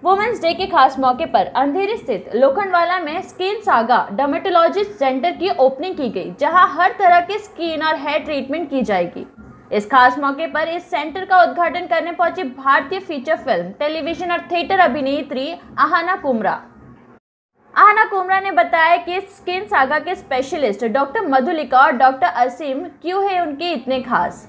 Women's Day के खास मौके पर अंधेरी स्थित लोखंडवाला में स्किन सागा डर्मेटोलॉजिस्ट सेंटर की ओपनिंग की गई, जहां हर तरह के स्किन और हेयर ट्रीटमेंट की जाएगी। इस खास मौके पर इस सेंटर का उद्घाटन करने पहुंची भारतीय फीचर फिल्म, टेलीविजन और थिएटर अभिनेत्री आहना कुमरा। आहना कुमरा ने बताया कि स्किन सागा के स्पेशलिस्ट डॉक्टर मधुलिका और डॉक्टर असीम क्यों है उनके इतने खास।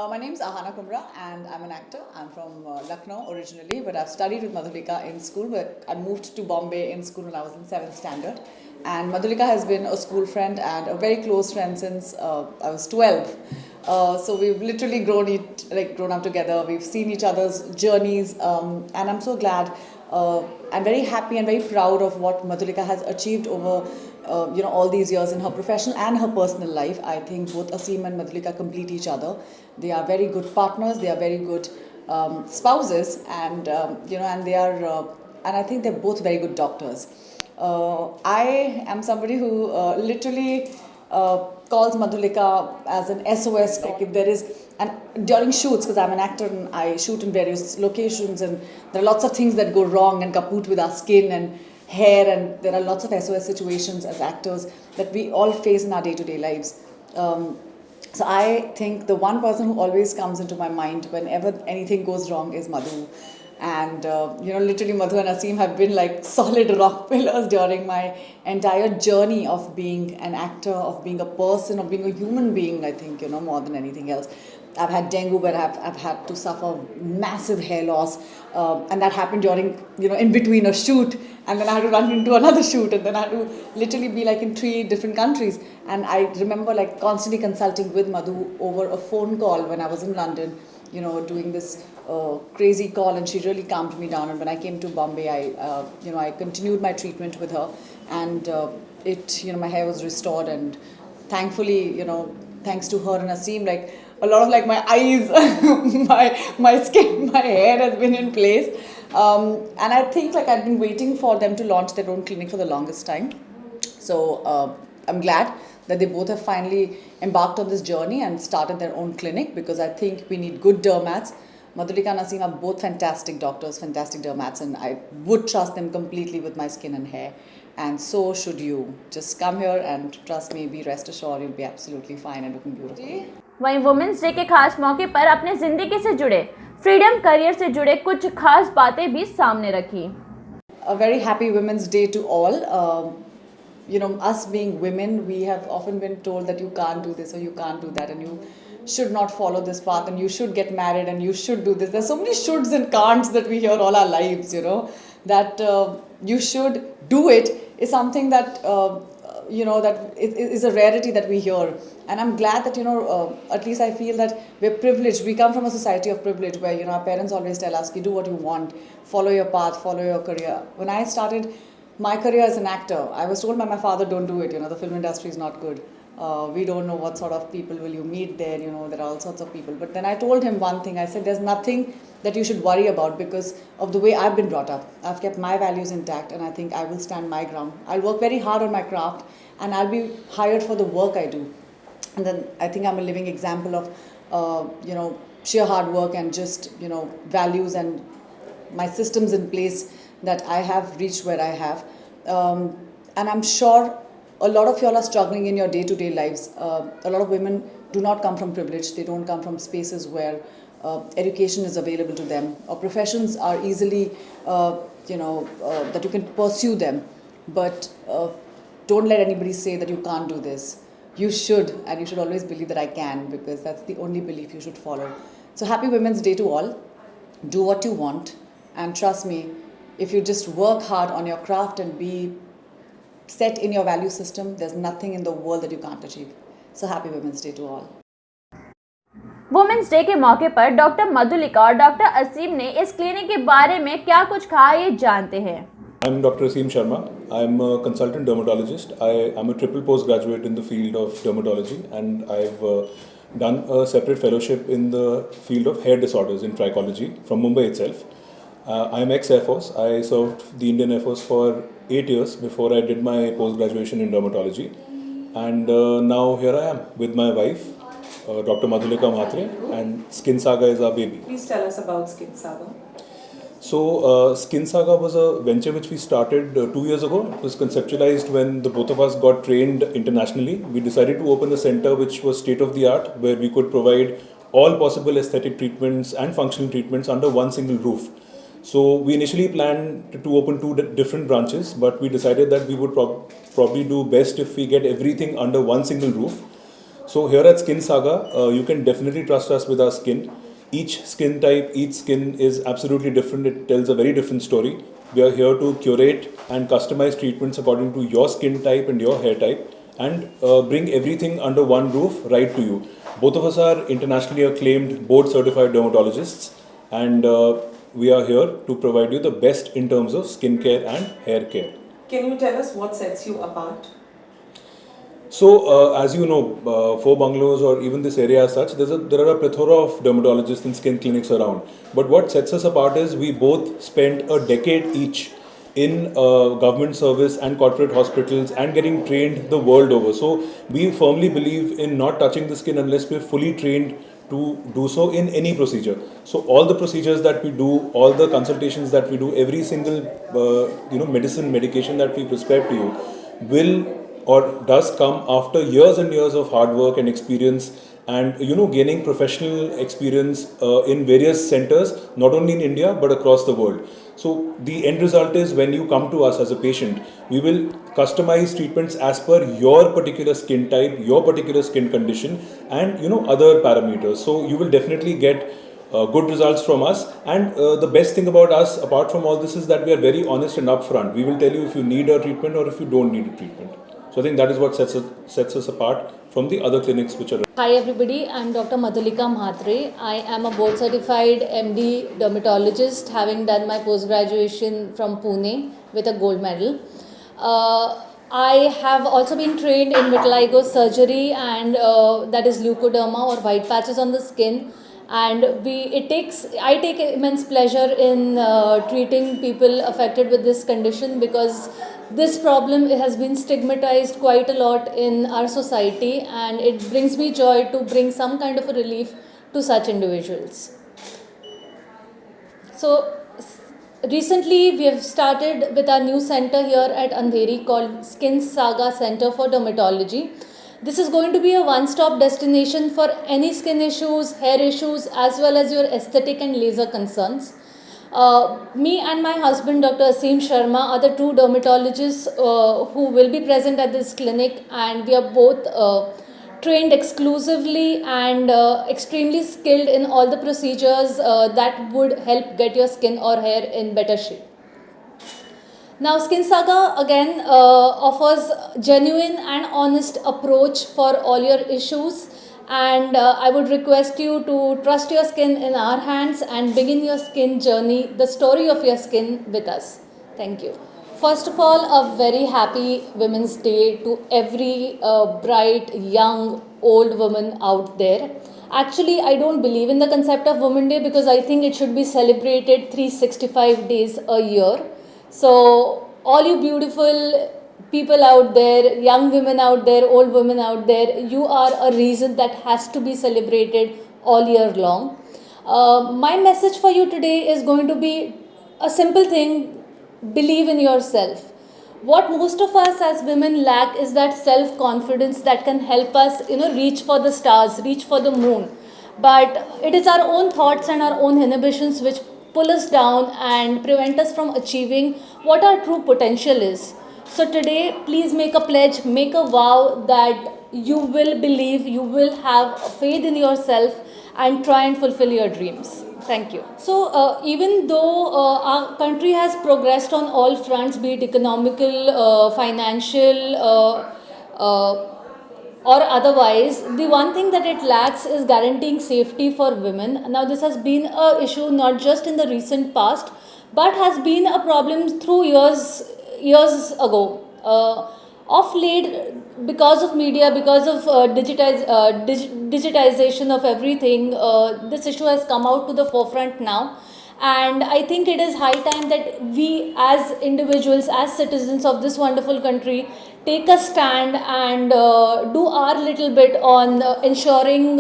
My name is Ahana Kumra and I'm an actor. I'm from Lucknow originally, but I've studied with Madhulika in school. But I moved to Bombay in school when I was in 7th standard. And Madhulika has been a school friend and a very close friend since I was 12. So we've literally grown up together. We've seen each other's journeys, and I'm so glad. I'm very happy and very proud of what Madhulika has achieved over all these years in her professional and her personal life. I think both Aseem and Madhulika complete each other. They are very good partners. They are very good spouses, and and they are, and I think they're both very good doctors. I am somebody who literally calls Madhulika as an SOS. Like if there is, and during shoots, because I'm an actor and I shoot in various locations, and there are lots of things that go wrong and kaput with our skin and hair, and there are lots of SOS situations as actors that we all face in our day-to-day lives. So I think the one person who always comes into my mind whenever anything goes wrong is Madhu. And literally Madhu and Aseem have been like solid rock pillars during my entire journey of being an actor, of being a person, of being a human being. I think more than anything else. I've had dengue where I've had to suffer massive hair loss, and that happened during in between a shoot, and then I had to run into another shoot, and then I had to literally be like in 3 different countries. And I remember like constantly consulting with Madhu over a phone call when I was in London, doing this crazy call, and she really calmed me down. And when I came to Bombay, I continued my treatment with her, and my hair was restored, and thankfully, thanks to her and Aseem, like a lot of like my eyes, my skin, my hair has been in place, and I think like I've been waiting for them to launch their own clinic for the longest time. So I'm glad that they both have finally embarked on this journey and started their own clinic, because I think we need good dermats. Madhulika and Aseem are both fantastic doctors, fantastic dermats, and I would trust them completely with my skin and hair. And so should you. Just come here and trust me, be rest assured, you'll be absolutely fine and looking beautiful. वहीं women's Day के खास मौके पर अपने जिंदगी से जुड़े, freedom career से जुड़े कुछ खास बातें भी सामने रखी। A very happy Women's Day to all. Us being women, we have often been told that you can't do this or you can't do that, and you should not follow this path, and you should get married, and you should do this. There's so many shoulds and can'ts that we hear all our lives, that you should do it is something that that is a rarity that we hear. And I'm glad that at least I feel that we're privileged. We come from a society of privilege where our parents always tell us, do what you want, follow your path, follow your career. When I started my career as an actor, I was told by my father, don't do it, the film industry is not good. We don't know what sort of people will you meet there, there are all sorts of people. But then I told him one thing. I said, there's nothing that you should worry about, because of the way I've been brought up. I've kept my values intact, and I think I will stand my ground. I'll work very hard on my craft, and I'll be hired for the work I do. And then I think I'm a living example of sheer hard work and just values and my systems in place that I have reached where I have. And I'm sure a lot of y'all are struggling in your day-to-day lives. A lot of women do not come from privilege. They don't come from spaces where education is available to them, or professions are easily that you can pursue them. But don't let anybody say that you can't do this. You should, and you should always believe that I can, because that's the only belief you should follow. So happy Women's Day to all. Do what you want, and trust me, if you just work hard on your craft and be set in your value system, there's nothing in the world that you can't achieve. So happy Women's Day to all. Women's Day के मौके पर doctor Madhulika और doctor असीम ने इस clinic के बारे में क्या कुछ कहा, ये जानते हैं। I'm Dr. Aseem Sharma. I'm a consultant dermatologist. I'm a triple postgraduate in the field of dermatology, and I've done a separate fellowship in the field of hair disorders in trichology from Mumbai itself. I'm ex-Air Force. I served the Indian Air Force for 8 years before I did my post-graduation in dermatology. And now here I am with my wife, Dr. Madhulika Mhatre, and Skin Saga is our baby. Please tell us about Skin Saga. So, Skin Saga was a venture which we started 2 years ago. It was conceptualized when the both of us got trained internationally. We decided to open a center which was state of the art, where we could provide all possible aesthetic treatments and functional treatments under one single roof. So, we initially planned to open two different branches, but we decided that we would probably do best if we get everything under one single roof. So, here at Skin Saga, you can definitely trust us with our skin. Each skin type, each skin is absolutely different. It tells a very different story. We are here to curate and customize treatments according to your skin type and your hair type, and bring everything under one roof right to you. Both of us are internationally acclaimed board certified dermatologists, and we are here to provide you the best in terms of skincare and hair care. Can you tell us what sets you apart? So, as you know, for bungalows or even this area as such, there are a plethora of dermatologists and skin clinics around. But what sets us apart is we both spent a decade each in government service and corporate hospitals and getting trained the world over. So, we firmly believe in not touching the skin unless we're fully trained to do so in any procedure. So, all the procedures that we do, all the consultations that we do, every single medication that we prescribe to you will or does come after years and years of hard work and experience, and gaining professional experience in various centers, not only in India but across the world. So the end result is, when you come to us as a patient, we will customize treatments as per your particular skin type, your particular skin condition, and other parameters. So you will definitely get good results from us. And the best thing about us, apart from all this, is that we are very honest and upfront. We will tell you if you need a treatment or if you don't need a treatment. So I think that is what sets us apart from the other clinics which are. Hi everybody, I am Dr. Madhulika Mhatre. I am a board certified MD dermatologist, having done my post graduation from Pune with a gold medal. I have also been trained in vitiligo surgery, and that is leukoderma or white patches on the skin. And I take immense pleasure in treating people affected with this condition, because this problem has been stigmatized quite a lot in our society, and it brings me joy to bring some kind of a relief to such individuals. So recently we have started with our new center here at Andheri called Skin Saga Center for Dermatology. This is going to be a one-stop destination for any skin issues, hair issues, as well as your aesthetic and laser concerns. Me and my husband, Dr. Aseem Sharma, are the two dermatologists who will be present at this clinic, and we are both trained exclusively and extremely skilled in all the procedures that would help get your skin or hair in better shape. Now, Skin Saga again offers genuine and honest approach for all your issues, and I would request you to trust your skin in our hands and begin your skin journey, the story of your skin, with us. Thank you. First of all, a very happy Women's Day to every bright, young, old woman out there. Actually, I don't believe in the concept of Women's Day, because I think it should be celebrated 365 days a year. So all you beautiful people out there, young women out there, old women out there, you are a reason that has to be celebrated all year long. My message for you today is going to be a simple thing: believe in yourself. What most of us as women lack is that self-confidence that can help us, reach for the stars, reach for the moon. But it is our own thoughts and our own inhibitions which pull us down and prevent us from achieving what our true potential is. So today, please make a pledge, make a vow that you will believe, you will have faith in yourself and try and fulfill your dreams. Thank you. So even though our country has progressed on all fronts, be it economical, financial, or otherwise, the one thing that it lacks is guaranteeing safety for women. Now, this has been an issue not just in the recent past, but has been a problem through years ago. Of late, because of media, because of digitization of everything, this issue has come out to the forefront now. And I think it is high time that we as individuals, as citizens of this wonderful country, take a stand and do our little bit on ensuring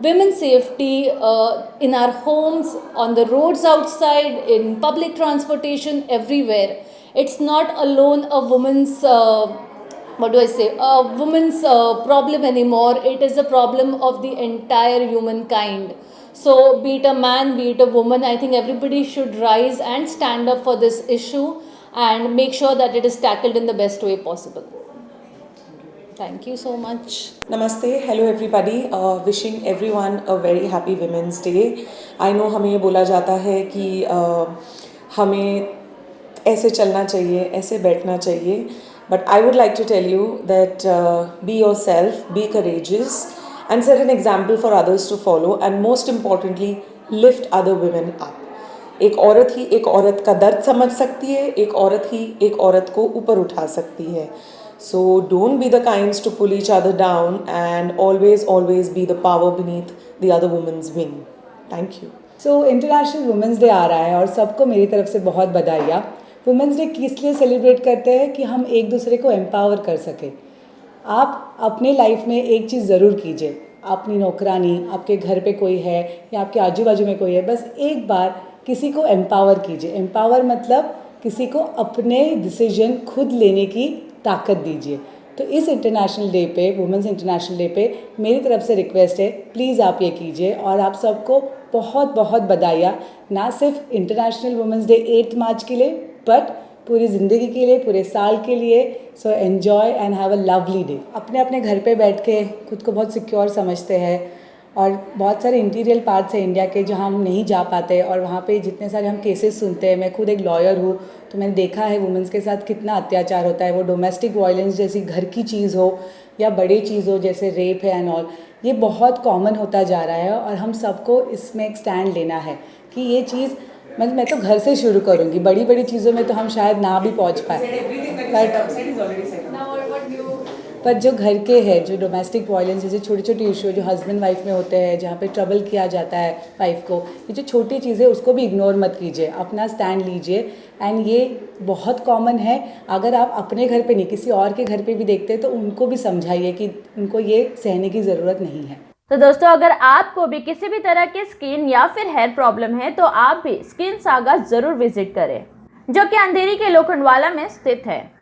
women's safety in our homes, on the roads outside, in public transportation, everywhere. It's not alone a woman's a woman's problem anymore. It is a problem of the entire humankind. So be it a man, be it a woman, I think everybody should rise and stand up for this issue and make sure that it is tackled in the best way possible. Thank you so much. Namaste, hello everybody. Wishing everyone a very happy Women's Day. I know हमें ये बोला जाता है कि हमें ऐसे चलना चाहिए, ऐसे बैठना चाहिए. But I would like to tell you that be yourself, be courageous, and set an example for others to follow. And most importantly, lift other women up. एक औरत ही एक औरत का दर्द समझ सकती है, एक औरत ही एक औरत को ऊपर उठा सकती है. So don't be the kinds to pull each other down, and always be the power beneath the other woman's wing. Thank you. So international women's day आ रहा है और सबको मेरी तरफ से बहुत बधाइयाँ. वुमेंस डे किस लिए सेलिब्रेट करते हैं कि हम एक दूसरे को एम्पावर कर सकें. आप अपने लाइफ में एक चीज़ ज़रूर कीजिए. अपनी नौकरानी, आपके घर पे कोई है या आपके आजू बाजू में कोई है, बस एक बार किसी को एम्पावर कीजिए. एम्पावर मतलब किसी को अपने डिसीजन खुद लेने की ताकत दीजिए. तो इस इंटरनेशनल डे पे, वुमेंस इंटरनेशनल डे पे मेरी तरफ से रिक्वेस्ट है, प्लीज़ आप ये कीजिए. और आप सबको बहुत बहुत बधाइयाँ, ना सिर्फ इंटरनेशनल वुमेंस डे 8 मार्च के लिए, बट पूरी ज़िंदगी के लिए, पूरे साल के लिए. So enjoy and have a lovely day. अपने अपने घर पे बैठ के खुद को बहुत सिक्योर समझते हैं और बहुत सारे इंटीरियर पार्ट्स हैं इंडिया के जहाँ हम नहीं जा पाते, और वहाँ पे जितने सारे हम केसेस सुनते हैं. मैं खुद एक लॉयर हूँ, तो मैंने देखा है वुमेंस के साथ कितना अत्याचार होता है. वो डोमेस्टिक वायलेंस जैसी घर की चीज़ हो या बड़ी चीज़ हो जैसे रेप है एंड ऑल, ये बहुत कॉमन होता जा रहा है. और हम सबको इसमें एक स्टैंड लेना है कि ये चीज़ मैं तो घर से शुरू करूँगी. बड़ी बड़ी चीज़ों में तो हम शायद ना भी पहुँच पाए, पर जो घर के हैं, जो डोमेस्टिक वायलेंस जैसे छोटी छोटी इशू जो हस्बैंड वाइफ में होते हैं, जहाँ पे ट्रबल किया जाता है वाइफ को, ये जो छोटी चीज़ें उसको भी इग्नोर मत कीजिए, अपना स्टैंड लीजिए. एंड ये बहुत कॉमन है. अगर आप अपने घर पे नहीं, किसी और के घर पे भी देखते हैं तो उनको भी समझाइए कि उनको ये सहने की ज़रूरत नहीं है. तो दोस्तों, अगर आपको भी किसी भी तरह की स्किन या फिर हेयर प्रॉब्लम है तो आप भी स्किन सागा जरूर विजिट करें, जो कि अंधेरी के लोखंडवाला में स्थित है.